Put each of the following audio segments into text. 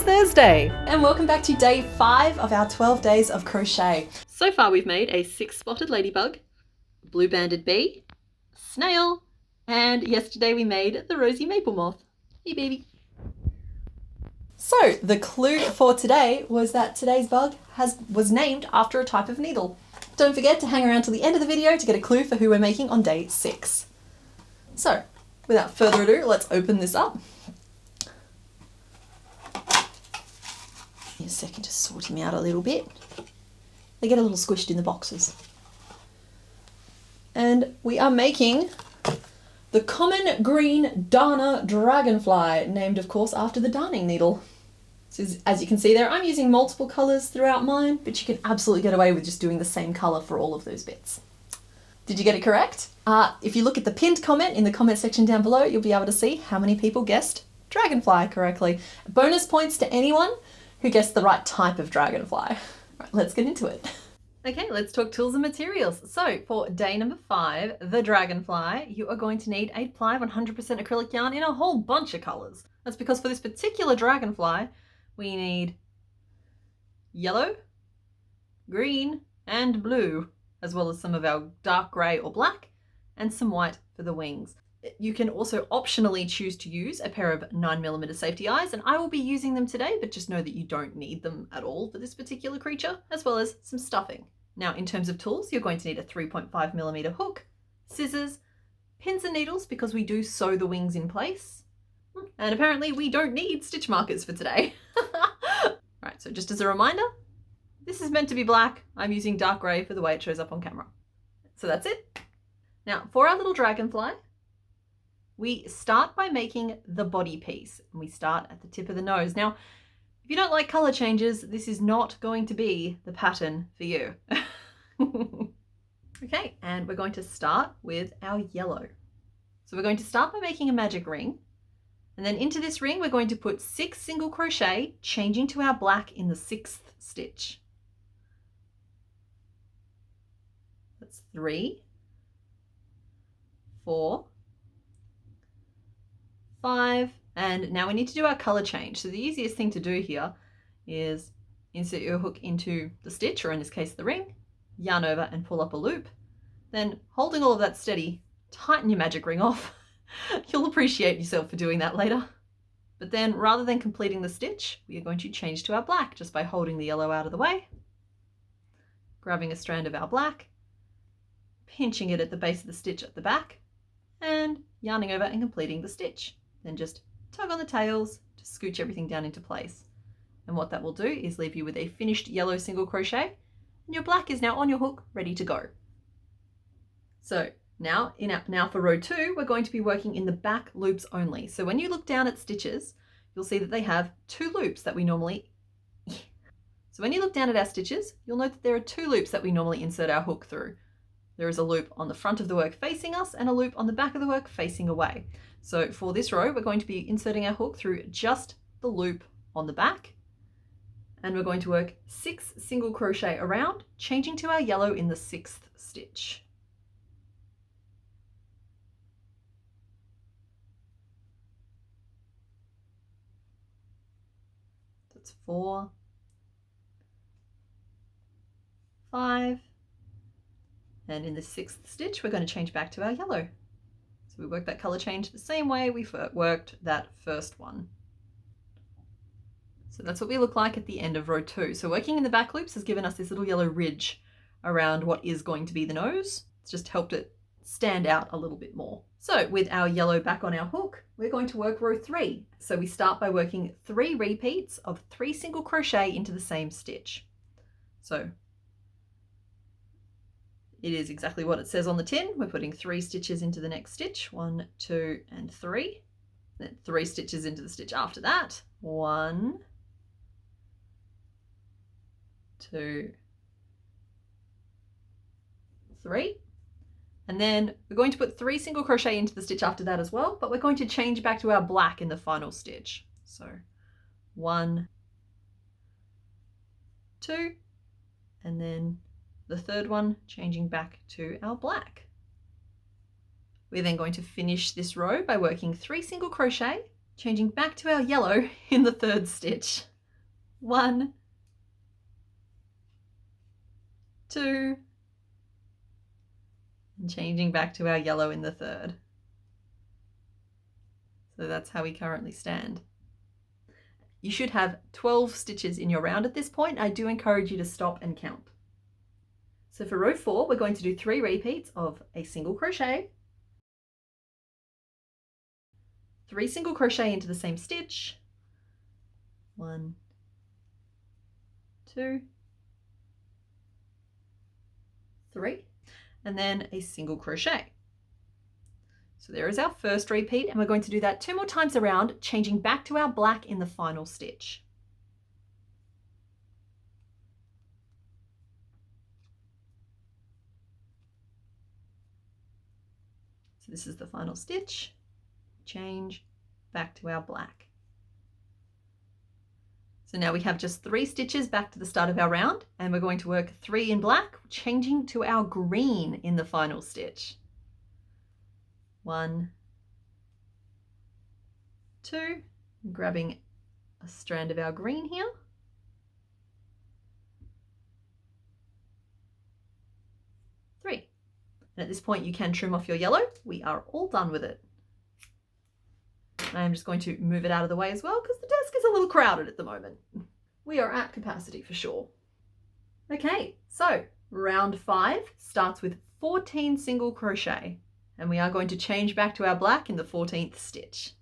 It's Thursday. And welcome back to day 5 of our 12 days of crochet. So far we've made a 6-spotted ladybug, blue banded bee, snail, and yesterday we made the rosy maple moth. Hey baby. So the clue for today was that today's bug was named after a type of needle. Don't forget to hang around till the end of the video to get a clue for who we're making on day 6. So without further ado, let's open this up. Give me a second to sort him out a little bit. They get a little squished in the boxes. And we are making the common green darner dragonfly, named of course after the darning needle. So as you can see there, I'm using multiple colours throughout mine, but you can absolutely get away with just doing the same colour for all of those bits. Did you get it correct? If you look at the pinned comment in the comment section down below, you'll be able to see how many people guessed dragonfly correctly. Bonus points to anyone who guessed the right type of dragonfly. Right, let's get into it. Okay, let's talk tools and materials. So for day number 5, the dragonfly, you are going to need 8-ply 100% acrylic yarn in a whole bunch of colours. That's because for this particular dragonfly, we need yellow, green, and blue, as well as some of our dark grey or black, and some white for the wings. You can also optionally choose to use a pair of 9mm safety eyes, and I will be using them today, but just know that you don't need them at all for this particular creature, as well as some stuffing. Now, in terms of tools, you're going to need a 3.5mm hook, scissors, pins and needles because we do sew the wings in place, and apparently we don't need stitch markers for today. Right, so just as a reminder, this is meant to be black. I'm using dark grey for the way it shows up on camera. So that's it. Now, for our little dragonfly, we start by making the body piece, and we start at the tip of the nose. Now, if you don't like color changes, this is not going to be the pattern for you. Okay, and we're going to start with our yellow. So we're going to start by making a magic ring, and then into this ring, we're going to put 6 single crochet, changing to our black in the 6th stitch. That's 3, 4, 5, and now we need to do our color change. So the easiest thing to do here is insert your hook into the stitch, or in this case the ring, yarn over and pull up a loop. Then holding all of that steady, tighten your magic ring off. You'll appreciate yourself for doing that later. But then rather than completing the stitch, we are going to change to our black just by holding the yellow out of the way, grabbing a strand of our black, pinching it at the base of the stitch at the back, and yarning over and completing the stitch. Then just tug on the tails to scooch everything down into place. And what that will do is leave you with a finished yellow single crochet, and your black is now on your hook, ready to go. So now for row 2, we're going to be working in the back loops only. So when you look down at stitches, you'll see that they have 2 loops that we normally... So when you look down at our stitches, you'll note that there are 2 loops that we normally insert our hook through. There is a loop on the front of the work facing us and a loop on the back of the work facing away. So for this row, we're going to be inserting our hook through just the loop on the back, and we're going to work 6 single crochet around, changing to our yellow in the 6th stitch. That's 4, 5, and in the 6th stitch, we're going to change back to our yellow. So we work that color change the same way we worked that first one. So that's what we look like at the end of row 2. So working in the back loops has given us this little yellow ridge around what is going to be the nose. It's just helped it stand out a little bit more. So with our yellow back on our hook, we're going to work row 3. So we start by working 3 repeats of 3 single crochet into the same stitch. So it is exactly what it says on the tin. We're putting 3 stitches into the next stitch, 1, 2, and 3. Then 3 stitches into the stitch after that, 1, 2, 3. And then we're going to put 3 single crochet into the stitch after that as well, but we're going to change back to our black in the final stitch. So 1, 2, and then the third one changing back to our black. We're then going to finish this row by working 3 single crochet, changing back to our yellow in the 3rd stitch. 1, 2, and changing back to our yellow in the third. So that's how we currently stand. You should have 12 stitches in your round at this point. I do encourage you to stop and count. So for row 4, we're going to do 3 repeats of a single crochet, 3 single crochet into the same stitch, 1, 2, 3, and then a single crochet. So there is our first repeat, and we're going to do that 2 more times around, changing back to our black in the final stitch. So this is the final stitch, change back to our black. So now we have just 3 stitches back to the start of our round, and we're going to work 3 in black, changing to our green in the final stitch. 1, 2, grabbing a strand of our green here. 3. And at this point you can trim off your yellow. We are all done with it. I'm just going to move it out of the way as well because the desk is a little crowded at the moment. We are at capacity for sure. Okay, so round 5 starts with 14 single crochet, and we are going to change back to our black in the 14th stitch.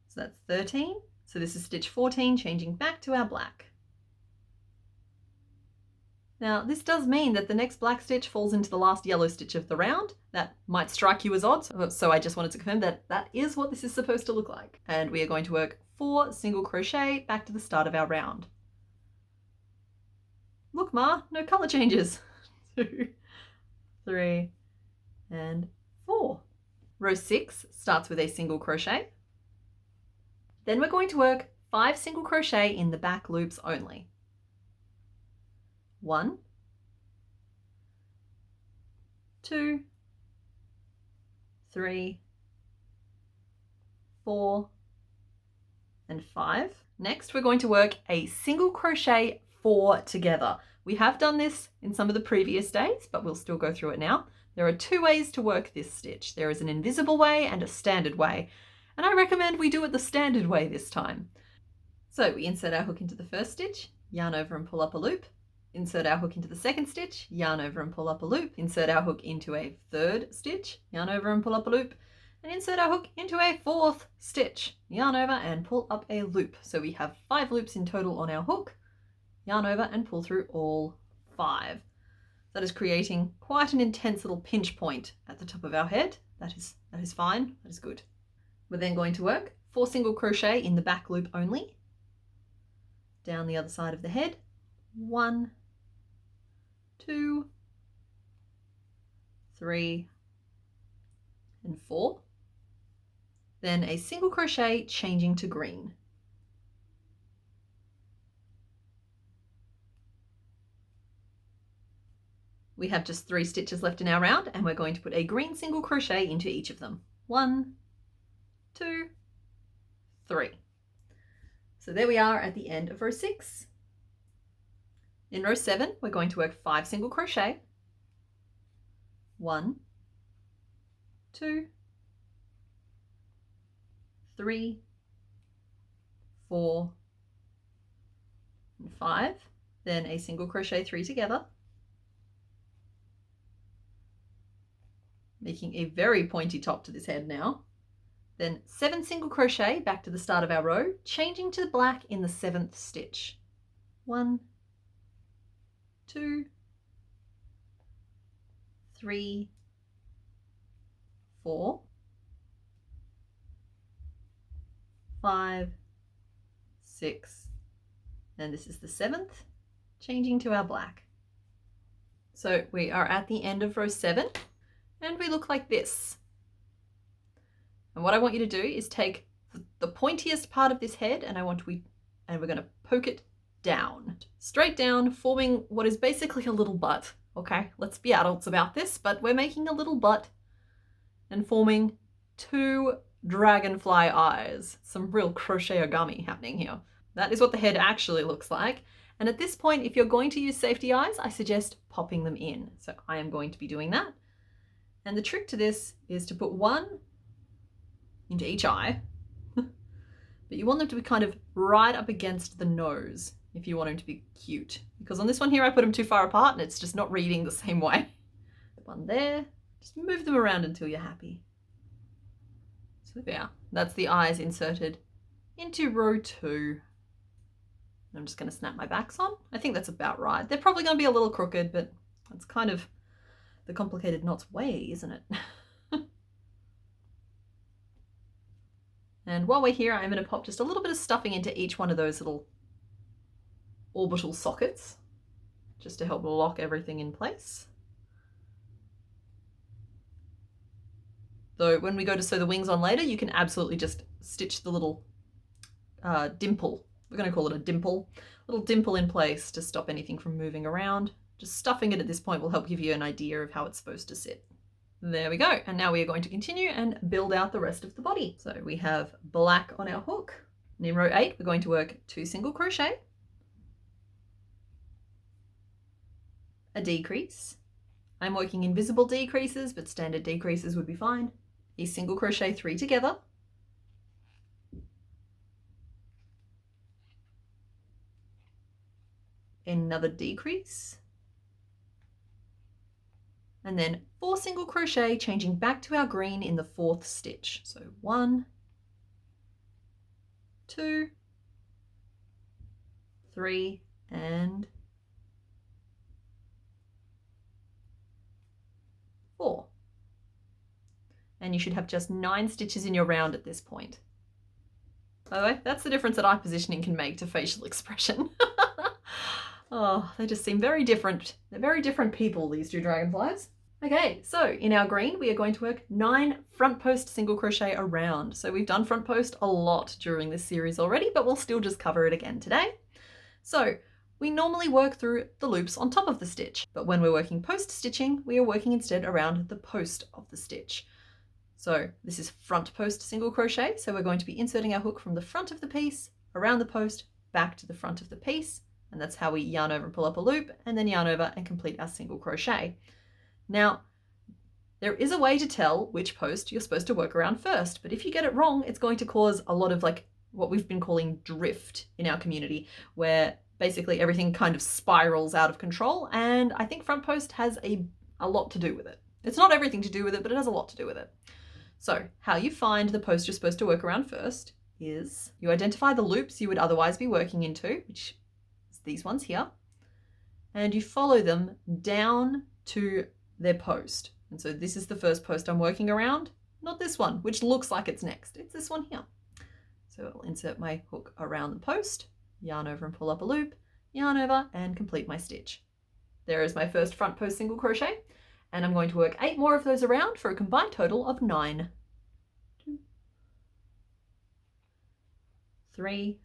So that's 13. So this is stitch 14, changing back to our black. Now this does mean that the next black stitch falls into the last yellow stitch of the round. That might strike you as odd, so I just wanted to confirm that that is what this is supposed to look like. And we are going to work 4 single crochet back to the start of our round. Look, Ma, no color changes. 2, 3, and 4. Row 6 starts with a single crochet. Then we're going to work 5 single crochet in the back loops only. 1, 2, 3, 4, and 5. Next, we're going to work a single crochet 4 together. We have done this in some of the previous days, but we'll still go through it now. There are 2 ways to work this stitch. There is an invisible way and a standard way, and I recommend we do it the standard way this time. So we insert our hook into the first stitch, yarn over and pull up a loop, insert our hook into the second stitch, yarn over and pull up a loop, insert our hook into a third stitch, yarn over and pull up a loop, and insert our hook into a 4th stitch, yarn over and pull up a loop. So we have 5 loops in total on our hook, yarn over and pull through all 5. That is creating quite an intense little pinch point at the top of our head. That is fine, that is good. We're then going to work 4 single crochet in the back loop only, down the other side of the head, 1, 2, 3, and 4. Then a single crochet changing to green. We have just 3 stitches left in our round, and we're going to put a green single crochet into each of them. 1, 2, 3. So there we are at the end of row 6. In row 7, we're going to work 5 single crochet. 1, 2, 3, 4, and 5. Then a single crochet 3 together, making a very pointy top to this head now. Then 7 single crochet back to the start of our row, changing to black in the 7th stitch. 1, 2, 3, 4, 5, 6, and this is the 7th, changing to our black. So we are at the end of row 7, and we look like this. And what I want you to do is take the pointiest part of this head, and we're going to poke it down, straight down, forming what is basically a little butt. Okay, let's be adults about this, but we're making a little butt and forming 2 dragonfly eyes. Some real crochet origami happening here. That is what the head actually looks like. And at this point, if you're going to use safety eyes, I suggest popping them in. So I am going to be doing that. And the trick to this is to put one into each eye, but you want them to be kind of right up against the nose if you want them to be cute. Because on this one here, I put them too far apart and it's just not reading the same way. The one there, just move them around until you're happy. So there, that's the eyes inserted into row 2. I'm just going to snap my backs on. I think that's about right. They're probably going to be a little crooked, but that's kind of the complicated knots way, isn't it? And while we're here, I'm going to pop just a little bit of stuffing into each one of those little orbital sockets, just to help lock everything in place. Though when we go to sew the wings on later, you can absolutely just stitch the little dimple. We're going to call it a dimple. Little dimple in place to stop anything from moving around. Just stuffing it at this point will help give you an idea of how it's supposed to sit. There we go. And now we are going to continue and build out the rest of the body. So we have black on our hook. And in row 8, we're going to work 2 single crochet, a decrease. I'm working invisible decreases, but standard decreases would be fine. A single crochet 3 together. Another decrease. And then 4 single crochet, changing back to our green in the 4th stitch. So 1, 2, 3, and 4. And you should have just 9 stitches in your round at this point. By the way, that's the difference that eye positioning can make to facial expression. Oh, they just seem very different. They're very different people, these 2 dragonflies. Okay, so in our green, we are going to work 9 front post single crochet around. So we've done front post a lot during this series already, but we'll still just cover it again today. So we normally work through the loops on top of the stitch, but when we're working post stitching, we are working instead around the post of the stitch. So this is front post single crochet. So we're going to be inserting our hook from the front of the piece, around the post, back to the front of the piece. And that's how we yarn over and pull up a loop, and then yarn over and complete our single crochet. Now, there is a way to tell which post you're supposed to work around first, but if you get it wrong, it's going to cause a lot of like what we've been calling drift in our community, where basically everything kind of spirals out of control. And I think front post has a lot to do with it. It's not everything to do with it, but it has a lot to do with it. So how you find the post you're supposed to work around first is you identify the loops you would otherwise be working into, which is these ones here, and you follow them down to their post. And so this is the first post I'm working around, not this one, which looks like it's next. It's this one here. So I'll insert my hook around the post, yarn over and pull up a loop, yarn over and complete my stitch. There is my first front post single crochet, and I'm going to work 8 more of those around for a combined total of 9. 2, 3,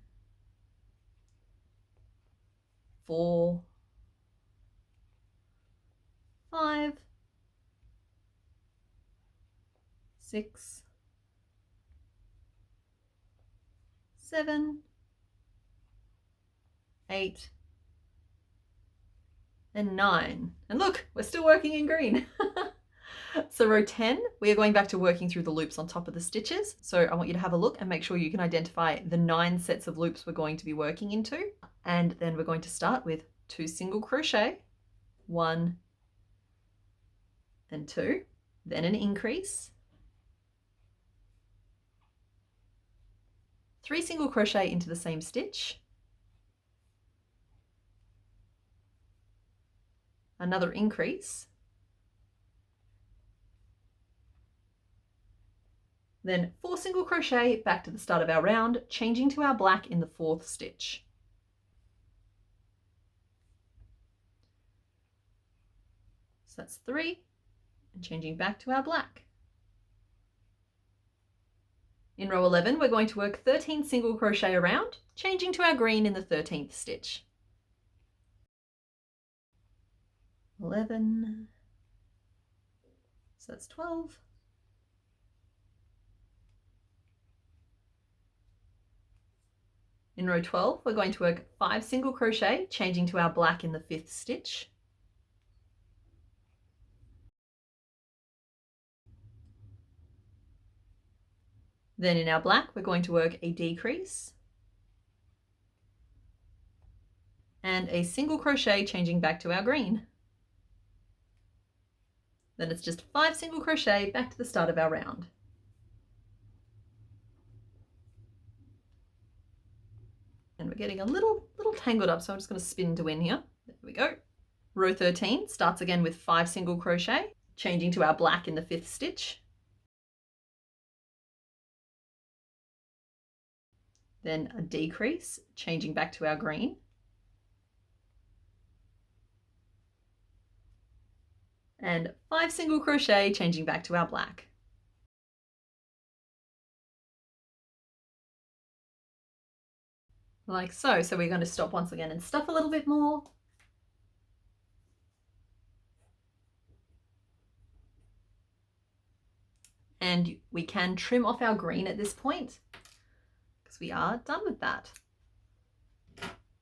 4, 5, 6, 7, 8, and 9. And look, we're still working in green. So row 10, we are going back to working through the loops on top of the stitches. So I want you to have a look and make sure you can identify the 9 sets of loops we're going to be working into. And then we're going to start with 2 single crochet, 1 and 2, then an increase, 3 single crochet into the same stitch, another increase, then 4 single crochet back to the start of our round, changing to our black in the 4th stitch. So that's 3, and changing back to our black. In row 11, we're going to work 13 single crochet around, changing to our green in the 13th stitch. 11, so that's 12, In row 12, we're going to work 5 single crochet, changing to our black in the 5th stitch. Then in our black, we're going to work a decrease and a single crochet, changing back to our green. Then it's just 5 single crochet back to the start of our round. And we're getting a little tangled up, so I'm just going to spin to win here. There we go. Row 13 starts again with 5 single crochet, changing to our black in the 5th stitch. Then a decrease, changing back to our green. And 5 single crochet, changing back to our black. Like so. So we're going to stop once again and stuff a little bit more. And we can trim off our green at this point because we are done with that.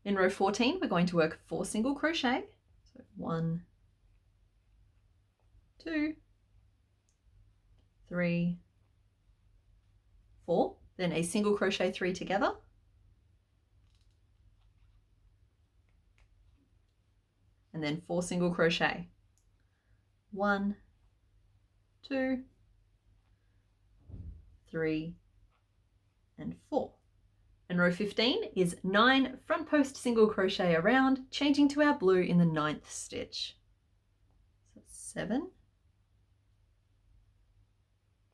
In row 14, we're going to work 4 single crochet. So 1, 2, 3, 4, then a single crochet 3 together. And then 4 single crochet. 1, 2, 3, and 4. And row 15 is 9 front post single crochet around, changing to our blue in the 9th stitch. So 7,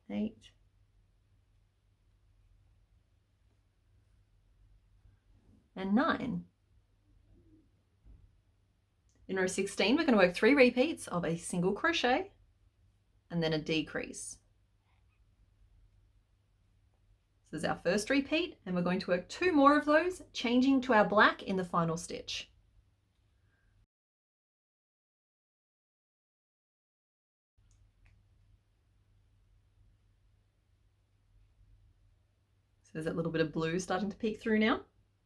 8, and 9. In row 16, we're going to work 3 repeats of a single crochet and then a decrease. So this is our first repeat, and we're going to work 2 more of those, changing to our black in the final stitch. So there's that little bit of blue starting to peek through now.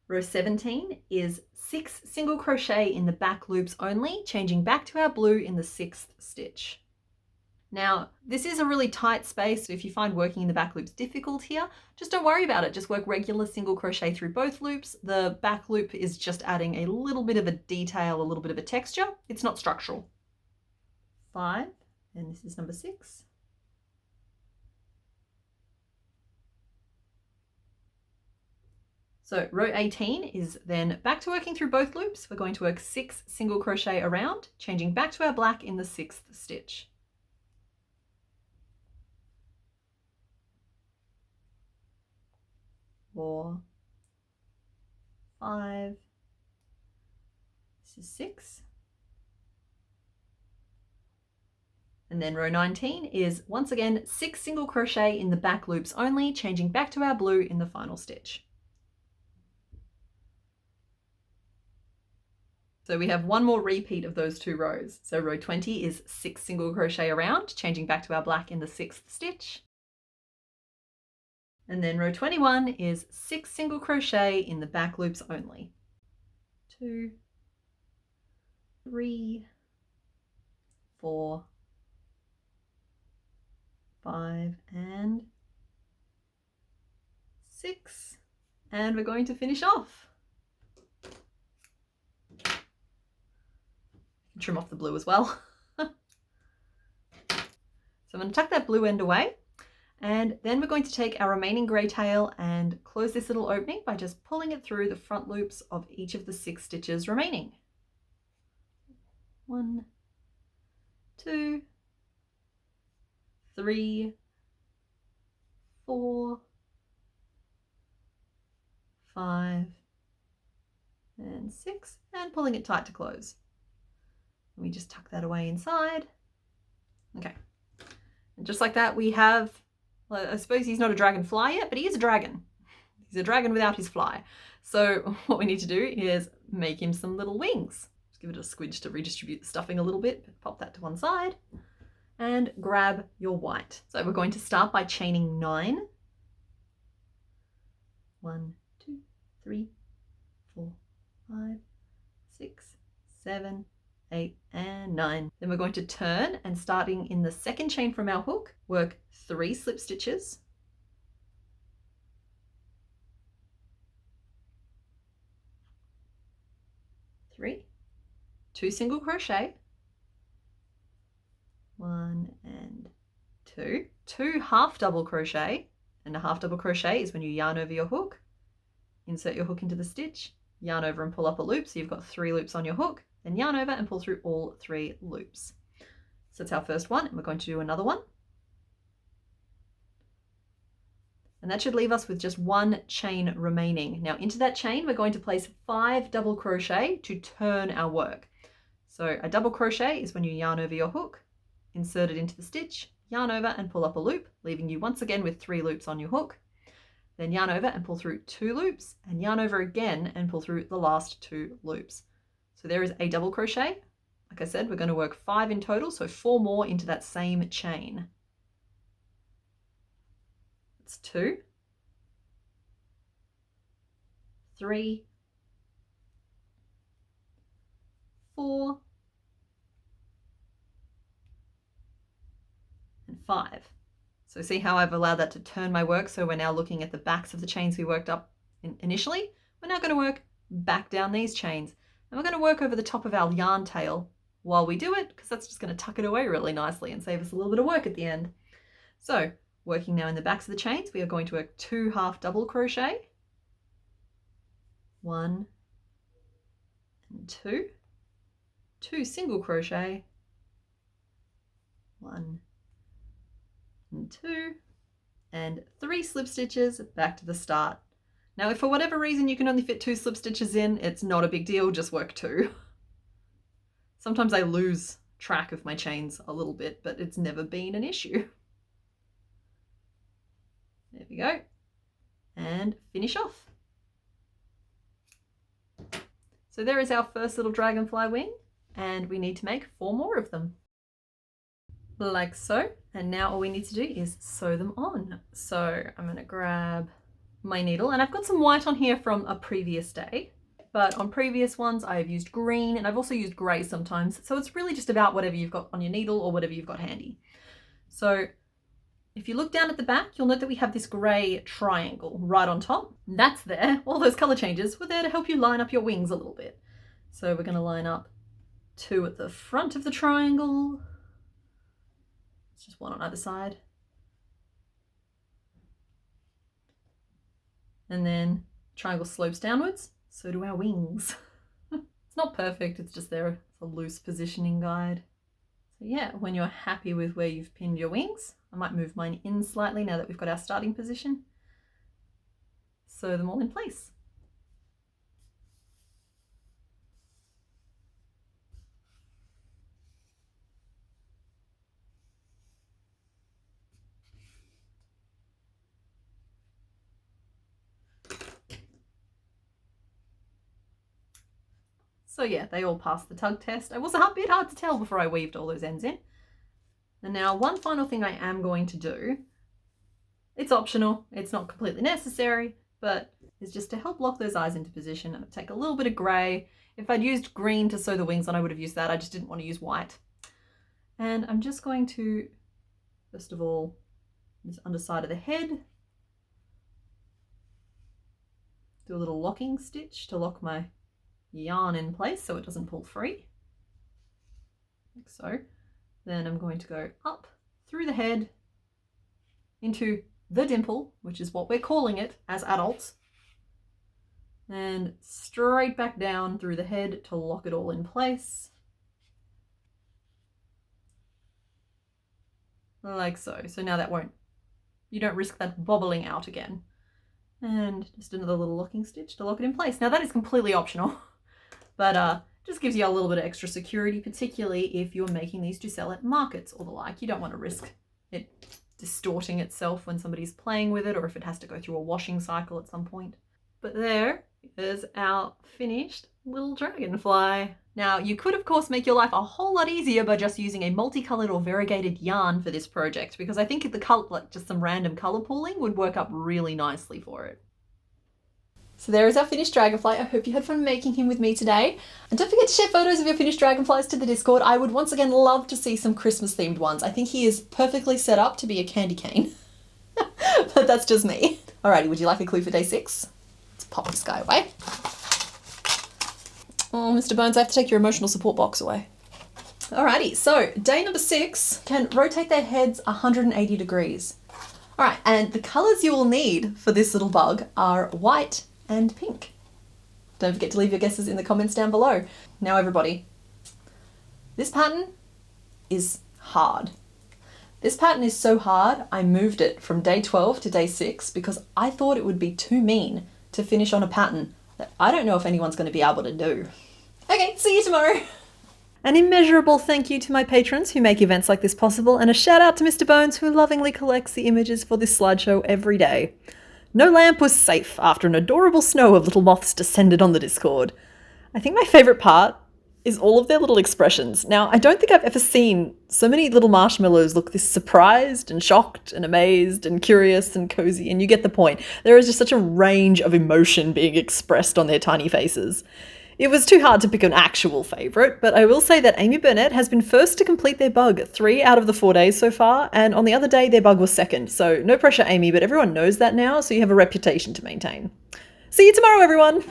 Row 17 is 6 single crochet in the back loops only, changing back to our blue in the 6th stitch. Now, this is a really tight space, so if you find working in the back loops difficult here, just don't worry about it. Just work regular single crochet through both loops. The back loop is just adding a little bit of a detail, a little bit of a texture. It's not structural. 5, and this is number 6. So row 18 is then back to working through both loops. We're going to work 6 single crochet around, changing back to our black in the 6th stitch. 4, 5, this is 6. And then row 19 is once again 6 single crochet in the back loops only, changing back to our blue in the final stitch. So we have one more repeat of those 2 rows. So row 20 is 6 single crochet around, changing back to our black in the 6th stitch. And then row 21 is 6 single crochet in the back loops only. 2, 3, 4, 5, and 6. And we're going to finish off. Trim off the blue as well. So I'm going to tuck that blue end away, and then we're going to take our remaining grey tail and close this little opening by just pulling it through the front loops of each of the 6 stitches remaining. 1, 2, 3, 4, 5, and 6, and pulling it tight to close. Let me just tuck that away inside. Okay. And just like that, we have, well, I suppose he's not a dragonfly yet, but he is a dragon. He's a dragon without his fly. So what we need to do is make him some little wings. Just give it a squidge to redistribute the stuffing a little bit. Pop that to one side and grab your white. So we're going to start by chaining 9. 1, 2, 3, 4, 5, 6, 7, 8, and 9. Then we're going to turn, and starting in the second chain from our hook, work 3 slip stitches. Three, 2 single crochet, 1 and 2, 2 half double crochet, and a half double crochet is when you yarn over your hook, insert your hook into the stitch, yarn over and pull up a loop, so you've got 3 loops on your hook, then yarn over and pull through all 3 loops. So that's our first one, and we're going to do another one. And that should leave us with just 1 chain remaining. Now into that chain, we're going to place 5 double crochet to turn our work. So a double crochet is when you yarn over your hook, insert it into the stitch, yarn over and pull up a loop, leaving you once again with 3 loops on your hook. Then yarn over and pull through 2 loops, and yarn over again and pull through the last 2 loops. So there is a double crochet. Like I said, we're going to work 5 in total, so 4 more into that same chain. It's 2, 3, 4, and 5. So see how I've allowed that to turn my work? So we're now looking at the backs of the chains we worked up initially. We're now going to work back down these chains, and we're going to work over the top of our yarn tail while we do it, because that's just going to tuck it away really nicely and save us a little bit of work at the end. So working now in the backs of the chains, we are going to work 2 half double crochet, 1 and 2, 2 single crochet, 1 and 2, and 3 slip stitches back to the start. Now if for whatever reason you can only fit 2 slip stitches in, it's not a big deal, just work 2. Sometimes I lose track of my chains a little bit, but it's never been an issue. There we go. And finish off. So there is our first little dragonfly wing, and we need to make 4 more of them. Like so. And now all we need to do is sew them on. So I'm going to grab my needle, and I've got some white on here from a previous day, but on previous ones I've used green, and I've also used grey sometimes. So it's really just about whatever you've got on your needle or whatever you've got handy. So if you look down at the back, you'll note that we have this grey triangle right on top. That's there. All those colour changes were there to help you line up your wings a little bit. So we're going to line up 2 at the front of the triangle. It's just 1 on either side. And then triangle slopes downwards, so do our wings. It's not perfect, it's just there. It's a loose positioning guide. So yeah, when you're happy with where you've pinned your wings, I might move mine in slightly now that we've got our starting position. Sew them all in place. So yeah, they all passed the tug test. It was a bit hard to tell before I weaved all those ends in. And now one final thing I am going to do, it's optional, it's not completely necessary, but it's just to help lock those eyes into position. I'm going to take a little bit of grey. If I'd used green to sew the wings on, I would have used that. I just didn't want to use white. And I'm just going to, first of all, this underside of the head, do a little locking stitch to lock my yarn in place so it doesn't pull free, like so. Then I'm going to go up through the head into the dimple, which is what we're calling it as adults, and straight back down through the head to lock it all in place, like so. So now that you don't risk that bobbling out again. And just another little locking stitch to lock it in place. Now that is completely optional, but just gives you a little bit of extra security, particularly if you're making these to sell at markets or the like. You don't want to risk it distorting itself when somebody's playing with it, or if it has to go through a washing cycle at some point. But there is our finished little dragonfly. Now you could of course make your life a whole lot easier by just using a multicolored or variegated yarn for this project, because I think the color, like just some random color pooling, would work up really nicely for it. So there is our finished dragonfly. I hope you had fun making him with me today. And don't forget to share photos of your finished dragonflies to the Discord. I would once again love to see some Christmas themed ones. I think he is perfectly set up to be a candy cane. But that's just me. Alrighty, would you like a clue for day 6? Let's pop this guy away. Oh, Mr. Bones, I have to take your emotional support box away. Alrighty, so day number 6 can rotate their heads 180 degrees. Alright, and the colours you will need for this little bug are white and pink. Don't forget to leave your guesses in the comments down below. Now everybody, this pattern is hard. This pattern is so hard, I moved it from day 12 to day 6 because I thought it would be too mean to finish on a pattern that I don't know if anyone's going to be able to do. Okay, see you tomorrow. An immeasurable thank you to my patrons who make events like this possible, and a shout out to Mr. Bones who lovingly collects the images for this slideshow every day. No lamp was safe after an adorable snow of little moths descended on the Discord. I think my favourite part is all of their little expressions. Now, I don't think I've ever seen so many little marshmallows look this surprised and shocked and amazed and curious and cozy, and you get the point. There is just such a range of emotion being expressed on their tiny faces. It was too hard to pick an actual favourite, but I will say that Amy Burnett has been first to complete their bug 3 out of the 4 days so far, and on the other day their bug was second. So no pressure, Amy, but everyone knows that now, so you have a reputation to maintain. See you tomorrow, everyone!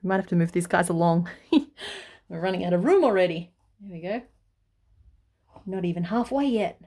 We might have to move these guys along. We're running out of room already. There we go. Not even halfway yet.